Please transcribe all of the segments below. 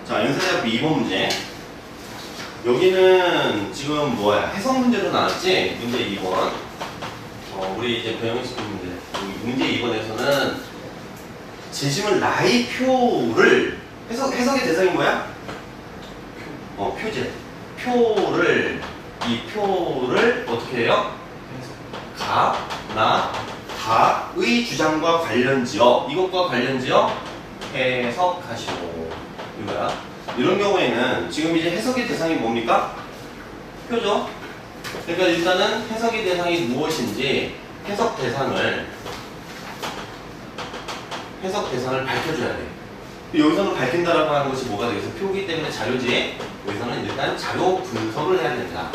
자, 연세대학교 2번 문제. 여기는 지금 뭐야? 해석 문제로 나왔지? 문제 2번. 우리 이제 배영식 문제. 문제 2번에서는 재심을 나이표를 해석의 대상이 뭐야? 표제. 이 표를 어떻게 해요? 가, 나, 다의 주장과 관련지어. 이것과 관련지어 해석하시오. 이거야. 이런 경우에는 지금 이제 해석의 대상이 뭡니까? 표죠. 그러니까 일단은 해석의 대상이 무엇인지 해석 대상을 밝혀줘야 돼. 여기서는 밝힌다라고 하는 것이 뭐가 되겠어? 표기 때문에 자료지. 여기서는 일단 자료 분석을 해야 된다.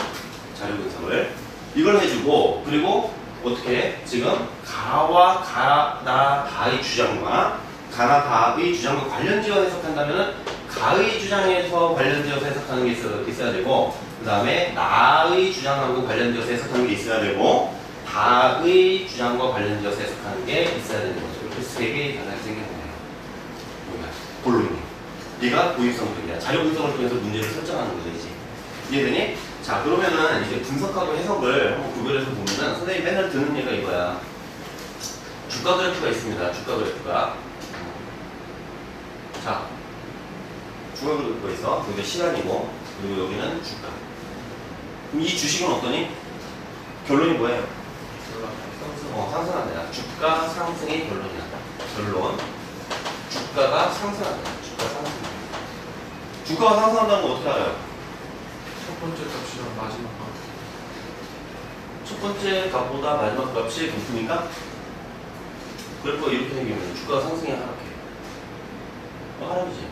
자료 분석을. 이걸 해주고, 그리고 어떻게 지금 가와 가나 다의 주장과 가나 다의 주장과 관련지어 해석한다면은 가의 주장에서 관련지어서 해석하는 게 있어야 되고, 그 다음에 나의 주장하고 관련지어서 해석하는 게 있어야 되고, 다의 주장과 관련지어서 해석하는 게 있어야 되는 거죠. 이렇게 세 개의 단어가 생겨나요. 본론이. 얘가 도입성 분야. 자료 분석을 통해서 문제를 설정하는 거죠, 이제. 이해되니? 자, 그러면은 이제 분석하고 해석을 한번 구별해서 보면은 선생님이 맨날 드는 얘가 이거야. 주가 그래프가 있습니다. 주가 그래프가. 자, 주가 그래프가 있어. 여기 시간이고, 그리고 여기는 주가. 그럼 이 주식은 어떠니? 결론이 뭐예요? 상승한다. 주가 상승이 결론이야. 결론. 주가가 상승한다. 주가 상승. 주가가 상승한다는 거 어떻게 알아요? 첫 번째 값이랑 마지막 값. 첫 번째 값보다 마지막 값이 높으니까? 그래프 이렇게 생기면 주가가 상승해 하락해. 하락이지.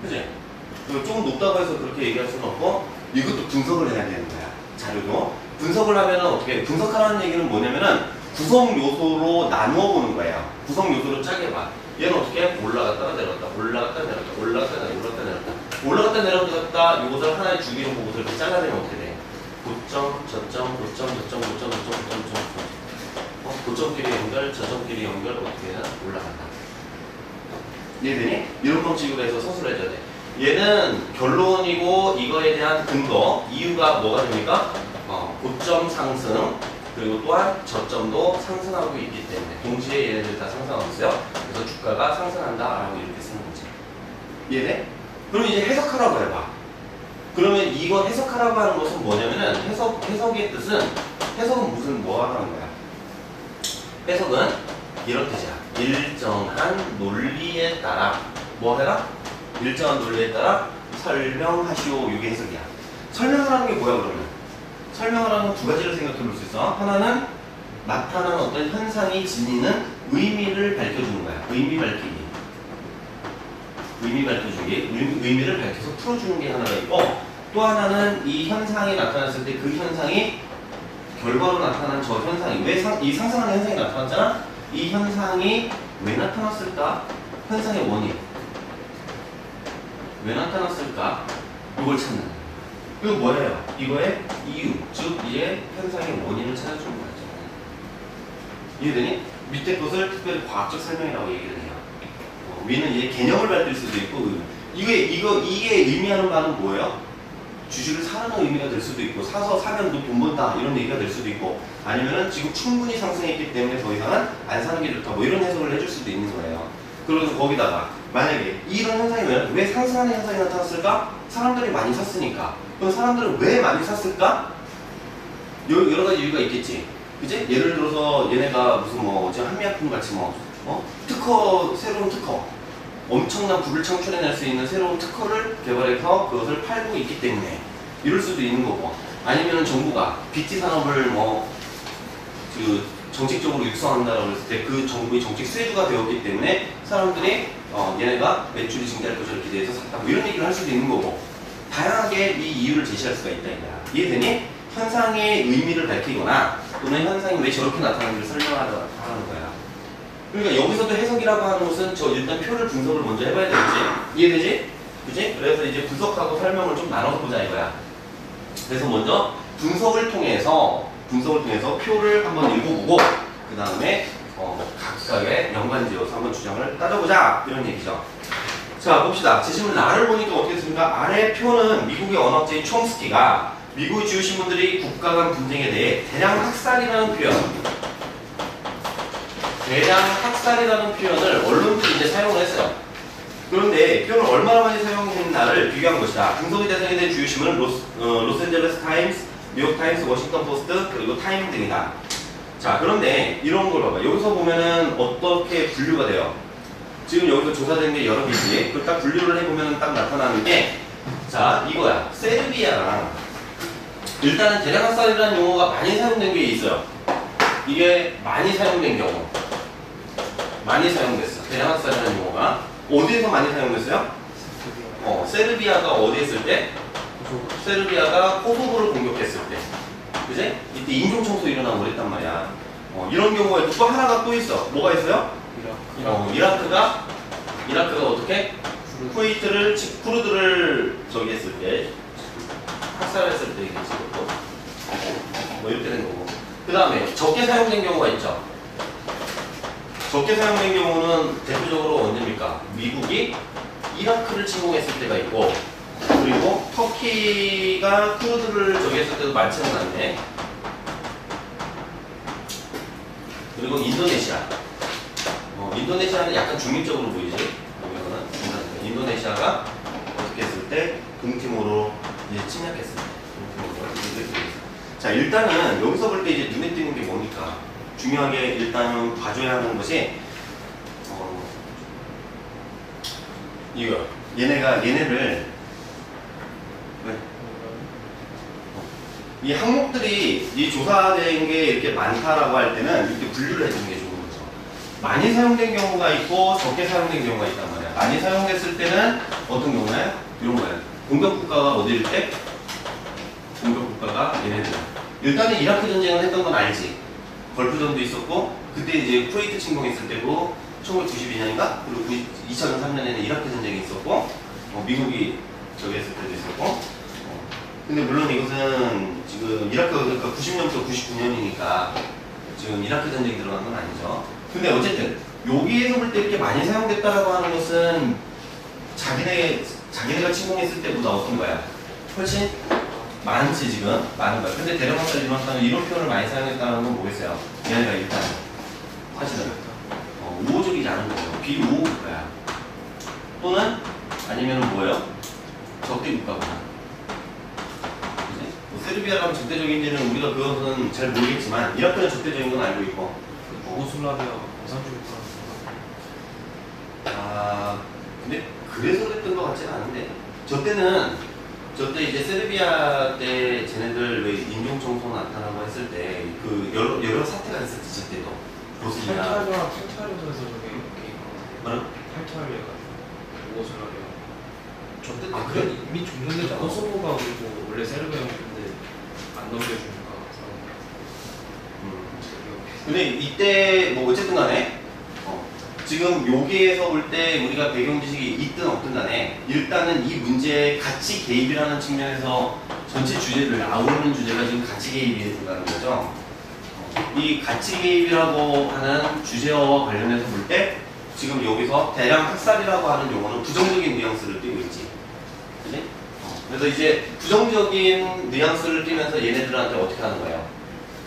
그치? 조금 높다고 해서 그렇게 얘기할 수는 없고, 이것도 분석을 해야 되는 거야. 자료도. 분석을 하면은 어떻게, 분석하라는 얘기는 뭐냐면은 구성 요소로 나누어 보는 거예요. 구성 요소로 짜게 봐. 얘는 어떻게? 올라갔다가 내려갔다, 올라갔다 내려갔다, 올라갔다 내려갔다, 올라갔다 내려갔다. 올라갔다 내려갔다 이것을 하나의 주기로 보고서 이렇게 잘라내면 어떻게 돼? 고점, 저점, 고점, 저점, 고점, 고점, 고점, 고점. 고점끼리 연결, 저점끼리 연결, 어떻게 해야? 올라간다. 이해되니? 이런 방식으로 해서 서술을 해줘야 돼. 얘는 결론이고 이거에 대한 근거, 이유가 뭐가 됩니까? 고점 상승, 그리고 또한 저점도 상승하고 있기 때문에 동시에 얘네들 다 상승하고 있어요. 그래서 주가가 상승한다라고 이렇게 쓰는 거지. 이해돼? 그럼 이제 해석하라고 해봐. 그러면 이거 해석하라고 하는 것은 뭐냐면은 해석의 뜻은 해석은 뭐 하라는 거야? 해석은 이런 뜻이야. 일정한 논리에 따라 뭐 해라? 일정한 논리에 따라 설명하시오. 이게 해석이야. 설명을 하는 게 뭐야 그러면? 설명을 하는 건 두 가지를 생각해 볼 수 있어. 하나는 나타나는 어떤 현상이 지니는 의미를 밝혀주는 거야. 의미 밝히기. 의미 밝혀주기. 의미를 밝혀서 풀어주는 게 하나가 있고, 또 하나는 이 현상이 나타났을 때 그 현상이 결과로 나타난 저 현상이 이 상승하는 현상이 나타났잖아? 이 현상이 왜 나타났을까? 현상의 원인. 왜 나타났을까? 이걸 찾는 거야. 이거 뭐예요? 이거의 이유, 즉 이제 현상의 원인을 찾아주는 거죠. 이해되니? 밑에 것을 특별히 과학적 설명이라고 얘기를 해요. 위는 이제 개념을 밝힐 수도 있고, 이게 의미하는 바는 뭐예요? 주식을 사는 의미가 될 수도 있고, 사서 사면 돈 번다 이런 얘기가 될 수도 있고, 아니면은 지금 충분히 상승했기 때문에 더 이상은 안 사는 게 좋다 뭐 이런 해석을 해줄 수도 있는 거예요. 그래서 거기다가 만약에 이런 현상이 왜 상승하는 현상이 나타났을까? 사람들이 많이 샀으니까. 그럼 사람들은 왜 많이 샀을까? 여러 가지 이유가 있겠지. 그치? 예를 들어서 얘네가 무슨 한미약품 같이 새로운 특허. 엄청난 부를 창출해낼 수 있는 새로운 특허를 개발해서 그것을 팔고 있기 때문에 이럴 수도 있는 거고. 아니면 정부가 BT 산업을 정책적으로 육성한다라고 했을 때 그 정부의 정책 수혜주가 되었기 때문에 사람들이 얘네가 매출이 증대할 것을 기대해서 샀다. 뭐 이런 얘기를 할 수도 있는 거고. 다양하게 이 이유를 제시할 수가 있다. 이해되니? 현상의 의미를 밝히거나 또는 현상이 왜 저렇게 나타나는지를 설명하는 거야. 그러니까 여기서도 해석이라고 하는 것은 일단 표를 분석을 먼저 해봐야 되겠지? 이해되지? 그치? 그래서 이제 분석하고 설명을 좀 나눠서 보자 이거야. 그래서 먼저 분석을 통해서 표를 한번 읽어보고 그 다음에 각각의 연관지어서 한번 주장을 따져보자 이런 얘기죠. 자 봅시다. 제시문 라를 보니까 어떻게 됐습니까? 아래 표는 미국의 언어학자인 촘스키가 미국의 주요신문들이 국가 간 분쟁에 대해 대량 학살이라는 표현을 언론들이 이제 사용을 했어요. 그런데 표현을 얼마나 많이 사용했나를 비교한 것이다. 분석이 대상이 된 주요신문은 로스앤젤레스 타임스, 뉴욕 타임스, 워싱턴 포스트, 그리고 타임 등이다. 자, 그런데 이런 걸 봐봐. 여기서 보면은 어떻게 분류가 돼요? 지금 여기서 조사된 게 여러 개지. 그걸 딱 분류를 해보면 딱 나타나는 게, 자, 이거야. 세르비아랑, 일단은 대량학살이라는 용어가 많이 사용된 게 있어요. 이게 많이 사용된 경우. 많이 사용됐어. 대량학살이라는 용어가. 어디에서 많이 사용됐어요? 세르비아가 어디 했을 때? 세르비아가 코소보를 공격했을 때. 그지? 이때 인종청소 일어나고 그랬단 말이야. 이런 경우에 또 하나가 또 있어. 뭐가 있어요? 이라크가 어떻게? 쿠웨이트를, 쿠르드를 저기 했을 때, 학살했을 때 이겠지, 그것도. 뭐 이렇게 된 거고. 그 다음에 적게 사용된 경우가 있죠. 적게 사용된 경우는 대표적으로 언제입니까? 미국이 이라크를 침공했을 때가 있고, 그리고 터키가 쿠르드를 저기 했을 때도 많지는 않네. 그리고 인도네시아. 인도네시아는 약간 중립적으로 보이지? 여기서는 인도네시아가 어떻게 했을 때 동티모로 이제 침략했을 때. 자, 일단은 여기서 볼 때 이제 눈에 띄는 게 뭡니까? 중요하게 일단은 봐줘야 하는 것이 이거. 얘네를 왜? 이 항목들이 이 조사된 게 이렇게 많다라고 할 때는 이렇게 분류를 해주는 게 좋은 거죠. 많이 사용된 경우가 있고 적게 사용된 경우가 있단 말이야. 많이 사용됐을 때는 어떤 경우에? 이런 거예요. 공격 국가가 어디일 때? 공격 국가가 얘네들. 일단은 이라크 전쟁을 했던 건 알지. 걸프전도 있었고, 그때 이제 쿠웨이트 침공했을 때고, 1992년인가? 그리고 2003년에는 이라크 전쟁이 있었고, 미국이 저기 했을 때도 있었고. 근데 물론 이것은 지금 이라크가 그러니까 90년부터 99년이니까 지금 이라크 전쟁이 들어간 건 아니죠. 근데 어쨌든 여기에서 볼 때 이렇게 많이 사용됐다라고 하는 것은 자기네가 침공했을 때보다 어떤 거야? 훨씬 많지 지금 많은 거야. 근데 대량학살 일어났다는 이런 표현을 많이 사용했다는 건 뭐겠어요? 얘네가 일단 사실은 우호적이지 않은 거예요. 비우호 국가야. 또는 아니면은 뭐예요? 적대 국가구나. 그지? 뭐 세르비아가 적대적인지는 우리가 그것은 잘 모르겠지만 이라크는 적대적인 건 알고 있고. 유고슬라비아가 공산주의 국가였습니다. 근데 그래서 그랬던 것 같지는 않은데. 저때 이제 세르비아 때 쟤네들 왜 인종청소 나타나고 했을 때 그 여러 사태가 있었지 저때도. 보스니아. 탈퇴하려면서 저게 뭐라? 탈퇴하려고 유고슬라비아. 저때 때 그래 이미 종료됐다. 코소보가 그리고 원래 세르비아인데 안 넘겨주니까. 근데 이때 뭐 어쨌든 간에 지금 여기에서 볼 때 우리가 배경 지식이 있든 없든 간에 일단은 이 문제에 가치 개입이라는 측면에서 전체 주제를 아우르는 주제가 지금 가치 개입이 된다는 거죠. 이 가치 개입이라고 하는 주제와 관련해서 볼 때 지금 여기서 대량 학살이라고 하는 용어는 부정적인 뉘앙스를 띠고 있지. 그치? 그래서 이제 부정적인 뉘앙스를 띠면서 얘네들한테 어떻게 하는 거예요?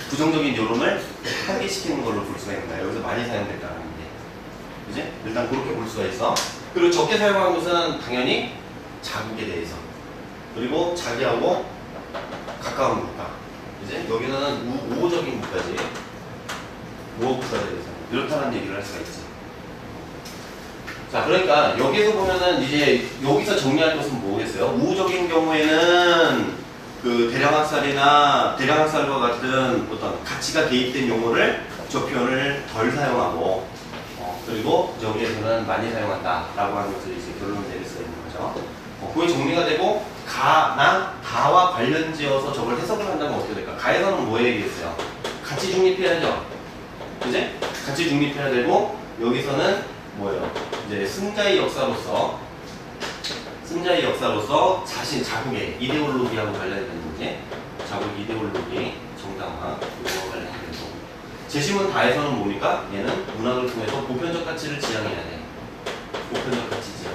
부정적인 여론을 파괴시키는 걸로 볼 수가 있는 거예요. 여기서 많이 사용됐다는 게. 그지? 일단 그렇게 볼 수가 있어. 그리고 적게 사용한 것은 당연히 자국에 대해서. 그리고 자기하고 가까운 국가. 그지? 여기는 우호적인 국가지. 우호 국가에 대해서. 이렇다는 얘기를 할 수가 있지. 자, 그러니까 여기에서 보면은 이제 여기서 정리할 것은 뭐겠어요? 우호적인 경우에는 그 대량학살과 같은 어떤 가치가 개입된 용어를 저 표현을 덜 사용하고 그리고 여기에서는 많이 사용한다라고 하는 것을 이제 결론을 내릴 수가 있는 거죠. 그게 정리가 되고 가나 다와 관련지어서 저걸 해석을 한다면 어떻게 될까? 가에서는 뭐 얘기했어요? 가치 중립해야죠. 그지? 가치 중립해야 되고 여기서는 뭐예요? 이제 승자의 역사로서 자국의 이데올로기하고 관련된 문제, 자국 이데올로기, 정당화, 이거와 관련된 거고. 제시문 다에서는 뭡니까? 얘는 문학을 통해서 보편적 가치를 지향해야 돼. 보편적 가치 지향.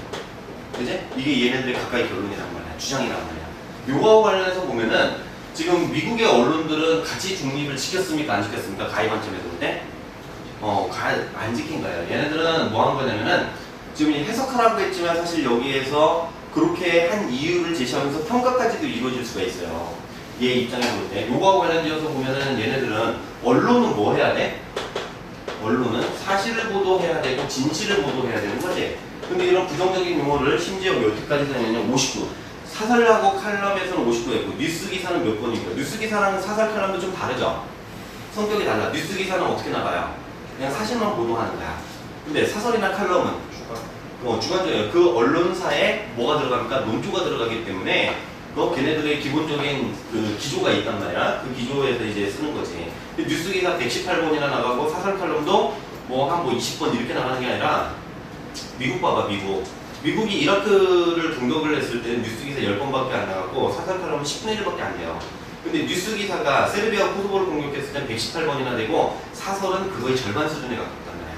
그지? 이게 얘네들의 가까이 결론이란 말이야. 주장이란 말이야. 요거하고 관련해서 보면은 지금 미국의 언론들은 가치 중립을 지켰습니까? 안 지켰습니까? 가히 관점에서 볼 때? 안 지킨 거예요. 얘네들은 뭐 한 거냐면은 지금 해석하라고 했지만 사실 여기에서 그렇게 한 이유를 제시하면서 평가까지도 이루어질 수가 있어요. 얘 입장에서 볼 때. 요거하고 관련되어서 보면은 얘네들은 언론은 뭐 해야 돼? 언론은 사실을 보도해야 되고 진실을 보도해야 되는 거지. 근데 이런 부정적인 용어를 심지어 여기까지 되냐면 59. 사설하고 칼럼에서는 50도 했고 뉴스 기사는 몇 번입니까? 뉴스 기사랑 사설 칼럼도 좀 다르죠? 성격이 달라. 뉴스 기사는 어떻게 나가요? 그냥 사실만 보도하는 거야. 근데 사설이나 칼럼은 주관적이에요. 그 언론사에 뭐가 들어갑니까? 논조가 들어가기 때문에 걔네들의 기본적인 그 기조가 있단 말이야. 그 기조에서 이제 쓰는 거지. 뉴스 기사 118번이나 나가고 사설 칼럼도 한 20번 이렇게 나가는 게 아니라 미국 봐봐, 미국. 미국이 이라크를 공격을 했을 때는 뉴스 기사 10번밖에 안 나갔고 사설 칼럼은 10분의 1밖에 안 돼요. 근데 뉴스 기사가 세르비아가 코소보를 공격했을 땐 118번이나 되고 사설은 그거의 절반 수준에 가깝단 말이야.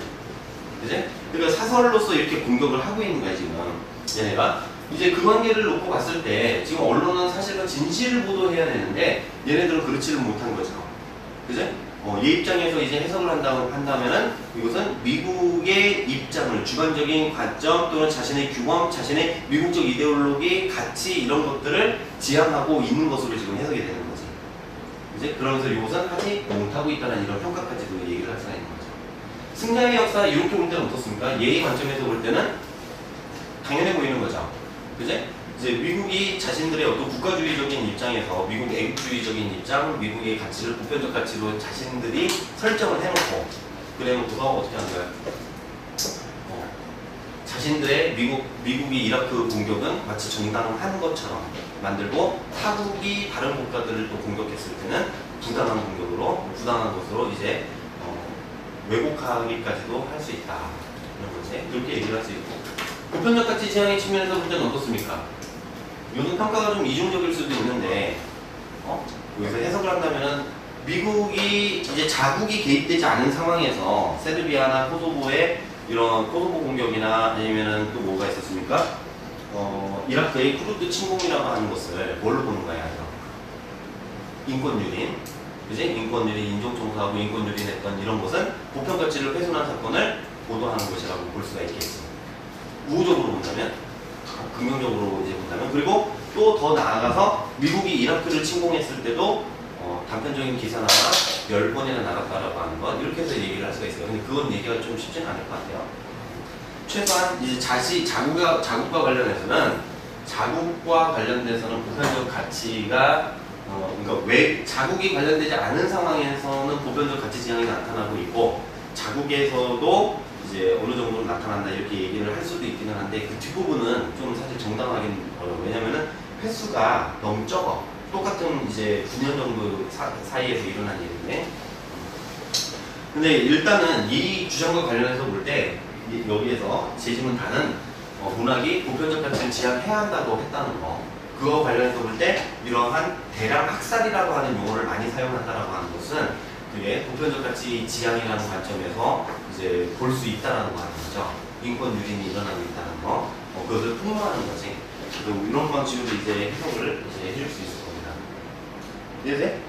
그지? 그러니까 사설로서 이렇게 공격을 하고 있는 거야, 지금. 얘네가. 이제 그 관계를 놓고 봤을 때 지금 언론은 사실은 진실을 보도해야 되는데 얘네들은 그렇지를 못한 거죠. 그지? 얘 입장에서 이제 해석을 한다면은 이것은 미국의 입장을 주관적인 관점 또는 자신의 규범, 자신의 미국적 이데올로기, 가치 이런 것들을 지향하고 있는 것으로 지금 해석이 되는 거지. 그지? 그러면서 이것은 하지 못하고 있다는 이런 평가까지도 얘기를 할 수가 있는 거죠. 승자의 역사 이렇게 볼 때는 어떻습니까? 얘의 관점에서 볼 때는 당연해 보이는 거죠. 그지? 이제 미국이 자신들의 어떤 국가주의적인 입장에서 미국 애국주의적인 입장, 미국의 가치를 보편적 가치로 자신들이 설정을 해놓고 그래놓고서 어떻게 하는 거야? 자신들의 미국이 이라크 공격은 마치 정당한 것처럼 만들고 타국이 다른 국가들을 또 공격했을 때는 부당한 공격으로 부당한 것으로 이제 왜곡하기까지도 할 수 있다. 이런 거지. 그렇게 얘기를 할 수 있고. 보편적 가치 지향의 측면에서 볼 때는 어떻습니까? 이런 평가가 좀 이중적일 수도 있는데, 여기서 해석을 한다면은 미국이 이제 자국이 개입되지 않은 상황에서 세르비아나 코소보의 이런 코소보 공격이나 아니면은 또 뭐가 있었습니까? 이라크의 쿠르드 침공이라고 하는 것을 뭘로 보는 거야? 인권유린, 그지? 인권유린, 인종청소하고 인권유린했던 이런 것은 보편 가치를 훼손한 사건을 보도하는 것이라고 볼 수가 있겠지. 우호적으로 본다면, 긍정적으로 이제 본다면, 그리고 또 더 나아가서 미국이 이라크를 침공했을 때도 단편적인 기사나 10번이나 나갔다라고 하는 것 이렇게 해서 얘기를 할 수가 있어요. 근데 그건 얘기가 좀 쉽지는 않을 것 같아요. 최소한 이제 자국과 관련해서는 자국과 관련돼서는 보편적 가치가 그러니까 왜 자국이 관련되지 않은 상황에서는 보편적 가치 지향이 나타나고 있고 자국에서도 이제 어느 정도로 나타난다 이렇게 얘기를 할 수도 있기는 한데 그 뒷부분은 좀 사실 정당하긴 어려워. 왜냐면은 횟수가 너무 적어. 똑같은 이제 9년 정도 사이에서 일어난 일인데. 근데 일단은 이 주장과 관련해서 볼 때 여기에서 제시문단은 문학이 보편적 가치를 지향해야 한다고 했다는 거. 그거 관련해서 볼 때 이러한 대량 학살이라고 하는 용어를 많이 사용한다라고 하는 것은 그게 보편적 가치 지향이라는 관점에서 이제 볼 수 있다라는 거 하는 거죠. 인권 유린이 일어나고 있다는 거. 그것을 폭로하는 거지. 이런 방식으로 이제 해석을 이제 해줄 수 있을 겁니다. 이해돼?